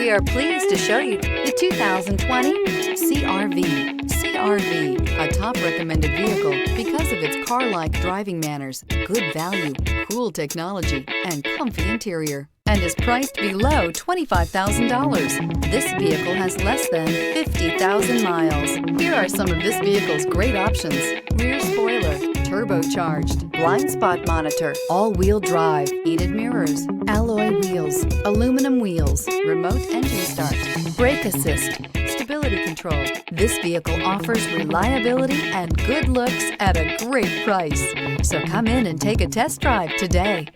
We are pleased to show you the 2020 CR-V. CR-V, a top recommended vehicle because of its car-like driving manners, good value, cool technology, and comfy interior, and is priced below $25,000. This vehicle has less than 50,000 miles. Here are some of this vehicle's great options: rear spoiler, turbocharged, blind spot monitor, all-wheel drive, heated mirrors, alloy wheels, aluminum wheels, remote engine start, brake assist, stability control. This vehicle offers reliability and good looks at a great price. So come in and take a test drive today.